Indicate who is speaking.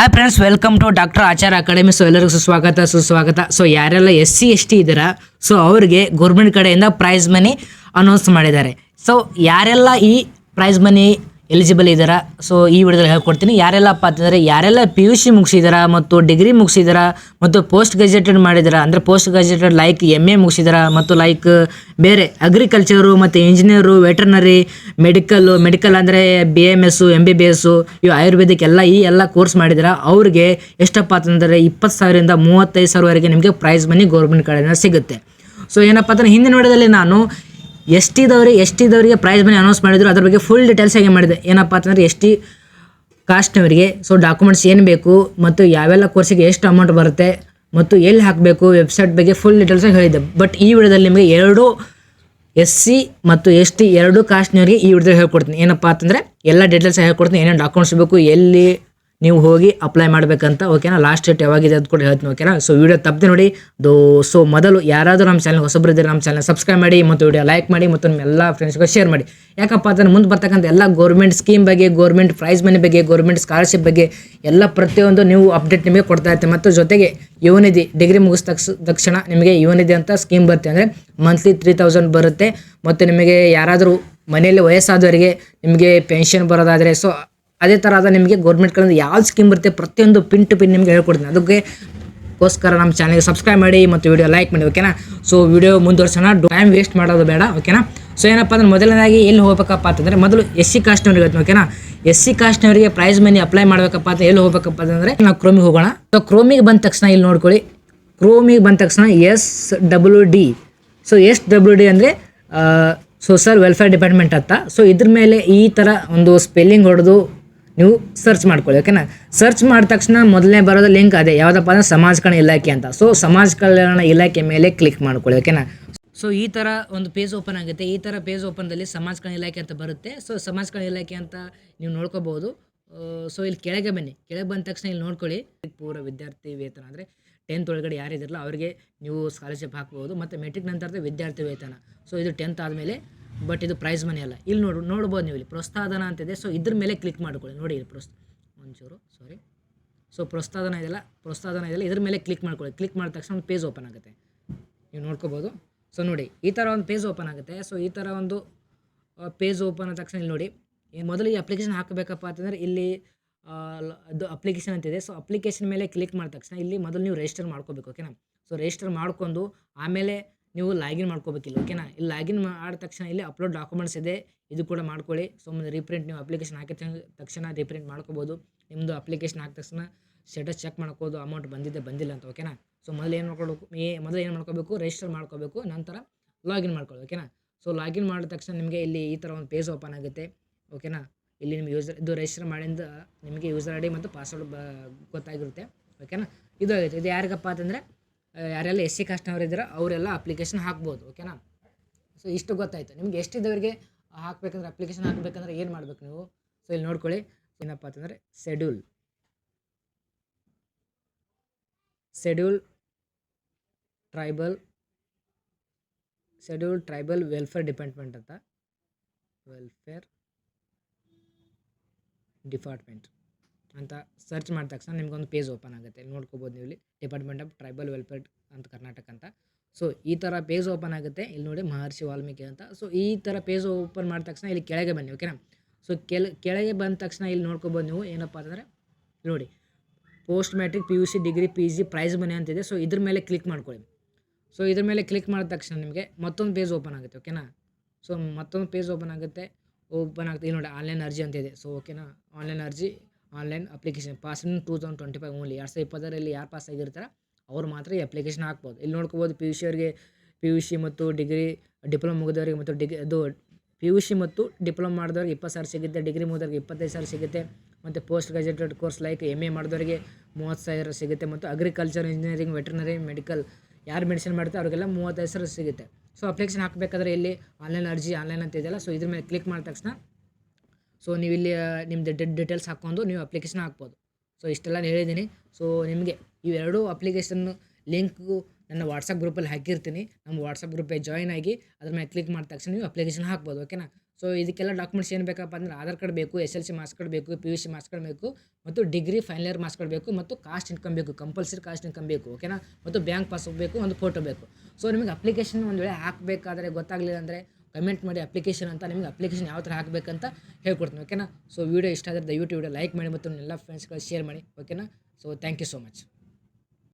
Speaker 1: Hi friends, welcome to doctor Achar academy. So ಎಲ್ಲರಿಗೂ ಸುಸ್ವಾಗತ. So ಯಾರೆಲ್ಲ SC ST ಇದ್ದೀರಾ, ಸೊ ಅವ್ರಿಗೆ ಗೌರ್ಮೆಂಟ್ ಕಡೆಯಿಂದ ಪ್ರೈಸ್ ಮನಿ ಅನೌನ್ಸ್ ಮಾಡಿದ್ದಾರೆ. ಸೊ ಯಾರೆಲ್ಲ ಈ ಪ್ರೈಸ್ ಮನಿ ಎಲಿಜಿಬಲ್ ಇದ್ದಾರಾ, ಸೊ ಈ ವಿಡಿಯೋದಲ್ಲಿ ಹೇಳ್ಕೊಡ್ತೀನಿ. ಯಾರೆಲ್ಲಪ್ಪ ಅಂತಂದರೆ ಯಾರೆಲ್ಲ PUC ಮುಗಿಸಿದಾರಾ ಮತ್ತು ಡಿಗ್ರಿ ಮುಗಿಸಿದಾರಾ ಮತ್ತು ಪೋಸ್ಟ್ ಗ್ರಾಜುಯೇಟೆಡ್ ಮಾಡಿದಾರಾ, ಅಂದರೆ ಪೋಸ್ಟ್ ಗ್ರಾಜುಯೇಟೆಡ್ ಲೈಕ್ MA ಮುಗಿಸಿದಾರಾ ಮತ್ತು ಲೈಕ್ ಬೇರೆ ಅಗ್ರಿಕಲ್ಚರು ಮತ್ತು ಇಂಜಿನಿಯರು, ವೆಟರ್ನರಿ, ಮೆಡಿಕಲ್ ಅಂದರೆ BMS, MBBS, ಇವು ಆಯುರ್ವೇದಿಕ್ ಈ ಎಲ್ಲ ಕೋರ್ಸ್ ಮಾಡಿದಾರಾ ಅವ್ರಿಗೆ ಎಷ್ಟಪ್ಪ ಅಂತಂದರೆ 20,000ರಿಂದ 35,000ವರೆಗೆ ನಿಮಗೆ ಪ್ರೈಸ್ ಮನಿ ಗೌರ್ಮೆಂಟ್ ಕಡೆಯಿಂದ ಸಿಗುತ್ತೆ. ಸೊ ಏನಪ್ಪ ಅಂತಂದರೆ ಹಿಂದಿನ ವಿಡಿಯೋದಲ್ಲಿ ನಾನು ಎಸ್ ಟಿದವರಿಗೆ ಪ್ರೈಸ್ ಮನಿ ಅನೌನ್ಸ್ ಮಾಡಿದ್ರು, ಅದ್ರ ಬಗ್ಗೆ ಫುಲ್ ಡೀಟೇಲ್ಸ್ ಹೇಗೆ ಮಾಡಿದೆ. ಏನಪ್ಪ ಅಂತಂದರೆ ST ಕಾಸ್ಟ್ನವರಿಗೆ ಸೊ ಡಾಕ್ಯುಮೆಂಟ್ಸ್ ಏನು ಬೇಕು ಮತ್ತು ಯಾವೆಲ್ಲ ಕೋರ್ಸಿಗೆ ಎಷ್ಟು ಅಮೌಂಟ್ ಬರುತ್ತೆ ಮತ್ತು ಎಲ್ಲಿ ಹಾಕಬೇಕು, ವೆಬ್ಸೈಟ್ ಬಗ್ಗೆ ಫುಲ್ ಡೀಟೇಲ್ಸಾಗಿ ಹೇಳಿದ್ದೆ. ಬಟ್ ಈ ವಿಡಿಯೋದಲ್ಲಿ ನಿಮಗೆ ಎರಡು SC ಮತ್ತು ST ಎರಡೂ ಕಾಸ್ಟ್ನವರಿಗೆ ಈ ವಿಡಿಯೋದಲ್ಲಿ ಹೇಳ್ಕೊಡ್ತೀನಿ. ಏನಪ್ಪ ಅಂತಂದರೆ ಎಲ್ಲ ಡೀಟೇಲ್ಸ್ ಹೇಳ್ಕೊಡ್ತೀನಿ, ಏನೇನು ಡಾಕ್ಯುಮೆಂಟ್ಸ್ ಬೇಕು, ಎಲ್ಲಿ ನೀವು ಹೋಗಿ ಅಪ್ಲೈ ಮಾಡಬೇಕಂತ. ಓಕೆನಾ, ಲಾಸ್ಟ್ ಡೇಟ್ ಯಾವಾಗಿದೆ ಅದು ಕೂಡ ಹೇಳ್ತೀನಿ. ಓಕೆನಾ, ಸೊ ವಿಡಿಯೋ ತಪ್ಪದೆ ನೋಡಿ. ಸೊ ಮೊದಲು ಯಾರಾದರೂ ನಮ್ಮ ಚಾನಲ್ ಹೊಸಬ್ರು ಇದ್ದರೆ ನಮ್ಮ ಚಾನಲ್ ಸಬ್ಸ್ಕ್ರೈಬ್ ಮಾಡಿ ಮತ್ತು ವಿಡಿಯೋ ಲೈಕ್ ಮಾಡಿ ಮತ್ತು ನಿಮ್ಮ ಎಲ್ಲ ಫ್ರೆಂಡ್ಸ್ಗೆ ಶೇರ್ ಮಾಡಿ. ಯಾಕಪ್ಪ ಅಂತಂದ್ರೆ ಮುಂದೆ ಬರ್ತಕ್ಕಂಥ ಎಲ್ಲ ಗೌರ್ಮೆಂಟ್ ಸ್ಕೀಮ್ ಬಗ್ಗೆ, ಗೌರ್ಮೆಂಟ್ ಪ್ರೈಸ್ ಮನಿ ಬಗ್ಗೆ, ಗೌರ್ಮೆಂಟ್ ಸ್ಕಾಲರ್ಶಿಪ್ ಬಗ್ಗೆ ಎಲ್ಲ ಪ್ರತಿಯೊಂದು ನೀವು ಅಪ್ಡೇಟ್ ನಿಮಗೆ ಕೊಡ್ತಾ ಇರ್ತೀವಿ. ಮತ್ತು ಜೊತೆಗೆ ಯುವನಿಧಿ ಡಿಗ್ರಿ ಮುಗಿದ ತಕ್ಷಣ ನಿಮಗೆ ಯುವನಿಧಿ ಅಂತ ಸ್ಕೀಮ್ ಬರುತ್ತೆ, ಅಂದರೆ ಮಂತ್ಲಿ 3,000 ಬರುತ್ತೆ. ಮತ್ತು ನಿಮಗೆ ಯಾರಾದರೂ ಮನೆಯಲ್ಲಿ ವಯಸ್ಸಾದವರಿಗೆ ನಿಮಗೆ ಪೆನ್ಷನ್ ಬರೋದಾದರೆ ಸೊ ಅದೇ ಥರ ನಿಮಗೆ ಗೌರ್ಮೆಂಟ್ ಕಡೆಯಿಂದ ಯಾವ ಸ್ಕೀಮ್ ಬರುತ್ತೆ ಪ್ರತಿಯೊಂದು ಪಿನ್ ಟು ಪಿನ್ ನಿಮಗೆ ಹೇಳ್ಕೊಡ್ತೀನಿ. ಅದಕ್ಕೋಸ್ಕರ ನಮ್ಮ ಚಾನಲ್ಗೆ ಸಬ್ಸ್ಕ್ರೈಬ್ ಮಾಡಿ ಮತ್ತು ವಿಡಿಯೋ ಲೈಕ್ ಮಾಡಿ. ಓಕೆನಾ, ಸೊ ವಿಡಿಯೋ ಮುಂದುವರ್ಸೋಣ, ಟೈಮ್ ವೇಸ್ಟ್ ಮಾಡೋದು ಬೇಡ. ಓಕೆನಾ, ಸೊ ಏನಪ್ಪ ಅಂದ್ರೆ ಮೊದಲನೇದಾಗಿ ಎಲ್ಲಿ ಹೋಗ್ಬೇಕಪ್ಪ ಅಂತಂದರೆ ಮೊದಲು SC ಕಾಸ್ಟ್ನವ್ರಿಗೆ ಹೇಳ್ತೀನಿ. ಓಕೆನಾ, SC ಕಾಸ್ಟ್ನವರಿಗೆ ಪ್ರೈಸ್ ಮನಿ ಅಪ್ಲೈ ಮಾಡಬೇಕಪ್ಪ ಅಂತ ಎಲ್ಲಿ ಹೋಗ್ಬೇಕಪ್ಪ ಅಂತಂದರೆ ನಾವು ಕ್ರೋಮಿಗೆ ಹೋಗೋಣ. ಸೊ ಕ್ರೋಮಿಗೆ ಬಂದ ತಕ್ಷಣ ಇಲ್ಲಿ ನೋಡ್ಕೊಳ್ಳಿ, ಕ್ರೋಮಿಗೆ ಬಂದ ತಕ್ಷಣ SWD. ಸೊ SWD ಅಂದರೆ ಸೋಷಲ್ ವೆಲ್ಫೇರ್ ಡಿಪಾರ್ಟ್ಮೆಂಟ್ ಅಂತ. ಸೊ ಇದ್ರ ಮೇಲೆ ಈ ಥರ ಒಂದು ಸ್ಪೆಲ್ಲಿಂಗ್ ಹೊಡೆದು ನೀವು ಸರ್ಚ್ ಮಾಡ್ಕೊಳ್ಳಿ. ಓಕೆನಾ, ಸರ್ಚ್ ಮಾಡಿದ ತಕ್ಷಣ ಮೊದಲನೇ ಬರೋದು ಲಿಂಕ್ ಅದೇ ಯಾವುದಪ್ಪ ಅಂದರೆ ಸಮಾಜ ಕಲ್ಯಾಣ ಇಲಾಖೆ ಅಂತ. ಸೊ ಸಮಾಜ ಕಲ್ಯಾಣ ಇಲಾಖೆ ಮೇಲೆ ಕ್ಲಿಕ್ ಮಾಡ್ಕೊಳ್ಳಿ. ಓಕೆನಾ, ಸೊ ಈ ಥರ ಒಂದು ಪೇಜ್ ಓಪನ್ ಆಗುತ್ತೆ. ಈ ಥರ ಪೇಜ್ ಓಪನ್ದಲ್ಲಿ ಸಮಾಜ ಕಲ್ಯಾಣ ಇಲಾಖೆ ಅಂತ ಬರುತ್ತೆ. ಸೊ ಸಮಾಜ ಕಲ್ಯಾಣ ಇಲಾಖೆ ಅಂತ ನೀವು ನೋಡ್ಕೋಬಹುದು. ಸೊ ಇಲ್ಲಿ ಕೆಳಗೆ ಬನ್ನಿ, ಕೆಳಗೆ ಬಂದ ತಕ್ಷಣ ಇಲ್ಲಿ ನೋಡ್ಕೊಳ್ಳಿ, ಪೂರ್ವ ವಿದ್ಯಾರ್ಥಿ ವೇತನ ಅಂದರೆ 10th ಒಳಗಡೆ ಯಾರಿದಿರಲ್ಲ ಅವರಿಗೆ ನೀವು ಸ್ಕಾಲರ್ಶಿಪ್ ಹಾಕ್ಬೋದು. ಮತ್ತು ಮೆಟ್ರಿಕ್ ನಂತರದ ವಿದ್ಯಾರ್ಥಿ ವೇತನ. ಸೊ ಇದು 10th ಆದಮೇಲೆ, ಬಟ್ ಇದು ಪ್ರೈಸ್ ಮನಿ ಅಲ್ಲ. ಇಲ್ಲಿ ನೋಡ್ಬೋದು ನೀವು, ಇಲ್ಲಿ ಪ್ರೋತ್ಸಾಹಧನ ಅಂತಿದೆ. ಸೊ ಇದ್ರ ಮೇಲೆ ಕ್ಲಿಕ್ ಮಾಡ್ಕೊಳ್ಳಿ. ನೋಡಿ ಇಲ್ಲಿ ಸೊ ಪ್ರೋತ್ಸಾಹಧನ ಇದೆಲ್ಲ ಇದ್ರ ಮೇಲೆ ಕ್ಲಿಕ್ ಮಾಡ್ಕೊಳ್ಳಿ. ಕ್ಲಿಕ್ ಮಾಡಿದ ತಕ್ಷಣ ಒಂದು ಪೇಜ್ ಓಪನ್ ಆಗುತ್ತೆ, ನೀವು ನೋಡ್ಕೋಬೋದು. ಸೊ ನೋಡಿ ಈ ಥರ ಒಂದು ಪೇಜ್ ಓಪನ್ ಆಗುತ್ತೆ. ಸೊ ಈ ಥರ ಒಂದು ಪೇಜ್ ಓಪನ್ ಆದ ತಕ್ಷಣ ಇಲ್ಲಿ ನೋಡಿ, ಮೊದಲು ಈ ಅಪ್ಲಿಕೇಶನ್ ಹಾಕಬೇಕಪ್ಪ ಅಂತಂದರೆ ಇಲ್ಲಿ ಅದು ಅಪ್ಲಿಕೇಶನ್ ಅಂತಿದೆ. ಸೊ ಅಪ್ಲಿಕೇಶನ್ ಮೇಲೆ ಕ್ಲಿಕ್ ಮಾಡಿದ ತಕ್ಷಣ ಇಲ್ಲಿ ಮೊದಲು ನೀವು ರಿಜಿಸ್ಟರ್ ಮಾಡ್ಕೋಬೇಕು. ಓಕೆನಾ, ಸೊ ರಿಜಿಸ್ಟರ್ ಮಾಡ್ಕೊಂಡು ಆಮೇಲೆ ನೀವು ಲಾಗಿನ್ ಮಾಡ್ಕೋಬೇಕಿಲ್ಲ. ಓಕೆನಾ, ಇಲ್ಲಿ ಲಾಗಿನ್ ಮಾಡಿದ ತಕ್ಷಣ ಇಲ್ಲಿ ಅಪ್ಲೋಡ್ ಡಾಕ್ಯುಮೆಂಟ್ಸ್ ಇದೆ, ಇದು ಕೂಡ ಮಾಡ್ಕೊಳ್ಳಿ. ಸೊ ಮುಂದೆ ರೀಪ್ರಿಂಟ್, ನೀವು ಅಪ್ಲಿಕೇಶನ್ ಹಾಕಿದ ತಕ್ಷಣ ರೀಪ್ರಿಂಟ್ ಮಾಡ್ಕೋಬೋದು. ನಿಮ್ಮದು ಅಪ್ಲಿಕೇಶನ್ ಹಾಕಿದ ತಕ್ಷಣ ಸ್ಟೇಟಸ್ ಚೆಕ್ ಮಾಡ್ಕೋದು, ಅಮೌಂಟ್ ಬಂದಿಲ್ಲ ಅಂತ. ಓಕೆನಾ, ಸೊ ಮೊದಲು ಏನು ಮಾಡ್ಕೋಬೇಕು, ರಿಜಿಸ್ಟರ್ ಮಾಡ್ಕೋಬೇಕು, ನಂತರ ಲಾಗಿನ್ ಮಾಡ್ಕೊಳ್ಳಿ. ಓಕೆನಾ, ಸೊ ಲಾಗಿನ್ ಮಾಡಿದ ತಕ್ಷಣ ನಿಮಗೆ ಇಲ್ಲಿ ಈ ಥರ ಒಂದು ಪೇಜ್ ಓಪನ್ ಆಗುತ್ತೆ. ಓಕೆನಾ, ಇಲ್ಲಿ ನಿಮಗೆ ಇದು ರಿಜಿಸ್ಟರ್ ಮಾಡಿಂದ ನಿಮಗೆ ಯೂಸರ್ ID ಮತ್ತು ಪಾಸ್ವರ್ಡ್ ಗೊತ್ತಾಗಿರುತ್ತೆ. ಓಕೆನಾ, ಇದು ಆಗುತ್ತೆ. ಇದು ಯಾರಿಗಪ್ಪ ಅಂತಂದರೆ ಯಾರೆಲ್ಲ SC ಕಾಸ್ಟ್ನವ್ರು ಇದ್ದಾರೆ ಅವರೆಲ್ಲ ಅಪ್ಲಿಕೇಶನ್ ಹಾಕ್ಬೋದು. ಓಕೆನಾ, ಸೊ ಇಷ್ಟು ಗೊತ್ತಾಯಿತು ನಿಮಗೆ. ಎಷ್ಟಿದ್ದವರಿಗೆ ಹಾಕಬೇಕಂದ್ರೆ ಅಪ್ಲಿಕೇಶನ್ ಹಾಕಬೇಕಂದ್ರೆ ಏನು ಮಾಡಬೇಕು ನೀವು. ಸೊ ಇಲ್ಲಿ ನೋಡ್ಕೊಳ್ಳಿ, ಏನಪ್ಪ ಅಂತಂದರೆ ಶೆಡ್ಯೂಲ್ ಟ್ರೈಬಲ್ ವೆಲ್ಫೇರ್ ಡಿಪಾರ್ಟ್ಮೆಂಟ್ ಅಂತ, ಅಂತ ಸರ್ಚ್ ಮಾಡಿದ ತಕ್ಷಣ ನಿಮ್ಗೊಂದು ಪೇಜ್ ಓಪನ್ ಆಗುತ್ತೆ. ನೋಡ್ಕೋಬೋದು ನೀವು, ಇಲ್ಲಿ ಡಿಪಾರ್ಟ್ಮೆಂಟ್ ಆಫ್ ಟ್ರೈಬಲ್ ವೆಲ್ಫೇರ್ ಅಂತ ಕರ್ನಾಟಕ ಅಂತ. ಸೊ ಈ ಥರ ಪೇಜ್ ಓಪನ್ ಆಗುತ್ತೆ. ಇಲ್ಲಿ ನೋಡಿ ಮಹರ್ಷಿ ವಾಲ್ಮೀಕಿ ಅಂತ. ಸೊ ಈ ಥರ ಪೇಜ್ ಓಪನ್ ಮಾಡಿದ ತಕ್ಷಣ ಇಲ್ಲಿ ಕೆಳಗೆ ಬನ್ನಿ. ಓಕೆನಾ, ಸೊ ಕೆಳಗೆ ಬಂದ ತಕ್ಷಣ ಇಲ್ಲಿ ನೋಡ್ಕೋಬೋದು ನೀವು, ಏನಪ್ಪ ಅಂತಂದರೆ ನೋಡಿ post matrix PUC degree PG prize money ಅಂತಿದೆ. ಸೊ ಇದ್ರ ಮೇಲೆ ಕ್ಲಿಕ್ ಮಾಡ್ಕೊಳ್ಳಿ. ಸೊ ಇದ್ರ ಮೇಲೆ ಕ್ಲಿಕ್ ಮಾಡಿದ ತಕ್ಷಣ ನಿಮಗೆ ಮತ್ತೊಂದು ಪೇಜ್ ಓಪನ್ ಆಗುತ್ತೆ. ಓಕೆನಾ, ಸೊ ಮತ್ತೊಂದು ಪೇಜ್ ಓಪನ್ ಆಗುತ್ತೆ. ಇಲ್ಲಿ ನೋಡಿ ಆನ್ಲೈನ್ ಅರ್ಜಿ ಅಂತಿದೆ. ಸೊ ಓಕೆನಾ, online application pass in 2025 only. 2020ರಲ್ಲಿ ಯಾರು ಪಾಸ್ ಆಗಿರ್ತಾರೆ ಅವ್ರು ಮಾತ್ರ ಈ ಅಪ್ಲಿಕೇಶನ್ ಹಾಕ್ಬೋದು. ಇಲ್ಲಿ ನೋಡ್ಕೋಬೋದು PUC ಅವರಿಗೆ, PUC ಮತ್ತು ಡಿಪ್ಲೊಮಾ ಮುಗಿದವರಿಗೆ ಮತ್ತು PUC ಮತ್ತು ಡಿಪ್ಲೊಮಾ ಮಾಡಿದವ್ರಿಗೆ 20,000 ಸಿಗುತ್ತೆ, ಡಿಗ್ರಿ ಮುಗಿದವ್ರಿಗೆ 25,000 ಸಿಗುತ್ತೆ, ಮತ್ತು post graduated course like MA ಮಾಡಿದವರಿಗೆ 30,000 ಸಿಗುತ್ತೆ, ಮತ್ತು ಅಗ್ರಿಕಲ್ಚರ್, ಇಂಜಿನಿಯರಿಂಗ್, ವೆಟರ್ನರಿ, ಮೆಡಿಕಲ್ ಯಾರು ಮೆಡಿಸಿನ್ ಮಾಡ್ತಾರೆ ಅವರಿಗೆಲ್ಲ 35,000 ಸಿಗುತ್ತೆ. ಸೊ ಅಪ್ಲಿಕೇಶನ್ ಹಾಕಬೇಕಾದ್ರೆ ಇಲ್ಲಿ ಆನ್ಲೈನ್ ಅರ್ಜಿ ಅಂತ ಇದೆಯಲ್ಲ, ಸೊ ಇದ್ರ ಮೇಲೆ ಕ್ಲಿಕ್ ಮಾಡಿದ ತಕ್ಷಣ ಸೊ ನೀವು ಇಲ್ಲಿ ನಿಮ್ಮದು ಡೀಟೇಲ್ಸ್ ಹಾಕ್ಕೊಂಡು ನೀವು ಅಪ್ಲಿಕೇಶನ್ ಹಾಕ್ಬೋದು. ಸೊ ಇಷ್ಟೆಲ್ಲ ಹೇಳಿದ್ದೀನಿ. ಸೊ ನಿಮಗೆ ಇವೆರಡೂ ಅಪ್ಲಿಕೇಶನ್ ಲಿಂಕು ನನ್ನ ವಾಟ್ಸಪ್ ಗ್ರೂಪಲ್ಲಿ ಹಾಕಿರ್ತೀನಿ. ನಮ್ಮ ವಾಟ್ಸಪ್ ಗ್ರೂಪಿಗೆ ಜಾಯ್ನ್ ಆಗಿ ಅದ್ರ ಮೇಲೆ ಕ್ಲಿಕ್ ಮಾಡಿದ ತಕ್ಷಣ ನೀವು ಅಪ್ಲಿಕೇಶನ್ ಹಾಕ್ಬೋದು. ಓಕೆನಾ, ಸೊ ಇದಕ್ಕೆಲ್ಲ ಡಾಕ್ಯುಮೆಂಟ್ಸ್ ಏನು ಬೇಕಪ್ಪ ಅಂದರೆ ಆಧಾರ್ ಕಾರ್ಡ್ ಬೇಕು, SLC ಮಾರ್ಕ್ಸ್ ಕಾರ್ಡ್ ಬೇಕು, PUC ಮಾರ್ಕ್ಸ್ ಕಾರ್ಡ್ ಬೇಕು, ಮತ್ತು degree final year marks card ಬೇಕು, ಮತ್ತು ಕಾಸ್ಟ್ ಇನ್ಕಮ್ ಬೇಕು, ಕಂಪಲ್ಸರಿ ಕಾಸ್ಟ್ ಇನ್ಕಮ್ ಬೇಕು, ಓಕೆನಾ, ಮತ್ತು ಬ್ಯಾಂಕ್ ಪಾಸ್ಬುಕ್ ಬೇಕು, ಒಂದು ಫೋಟೋ ಬೇಕು. ಸೊ ನಿಮಗೆ ಅಪ್ಲಿಕೇಶನ್ ಒಂದು ವೇಳೆ ಹಾಕಬೇಕಾದ್ರೆ ಗೊತ್ತಾಗಲಿಲ್ಲ ಅಂದರೆ ಕಮೆಂಟ್ ಮಾಡಿ ಅಪ್ಲಿಕೇಶನ್ ಅಂತ, ನಿಮಗೆ ಅಪ್ಲಿಕೇಶನ್ ಯಾವ ಥರ ಹಾಕಬೇಕಂತ ಹೇಳ್ಕೊಡ್ತೀನಿ, ಓಕೆನಾ. ಸೊ ವಿಡಿಯೋ ಇಷ್ಟ ಆದರೆ ದಯವಿಟ್ಟು ವಿಡಿಯೋ ಲೈಕ್ ಮಾಡಿ ಮತ್ತು ಎಲ್ಲ ಫ್ರೆಂಡ್ಸ್ಗಳು ಶೇರ್ ಮಾಡಿ, ಓಕೆನಾ. So thank you so much.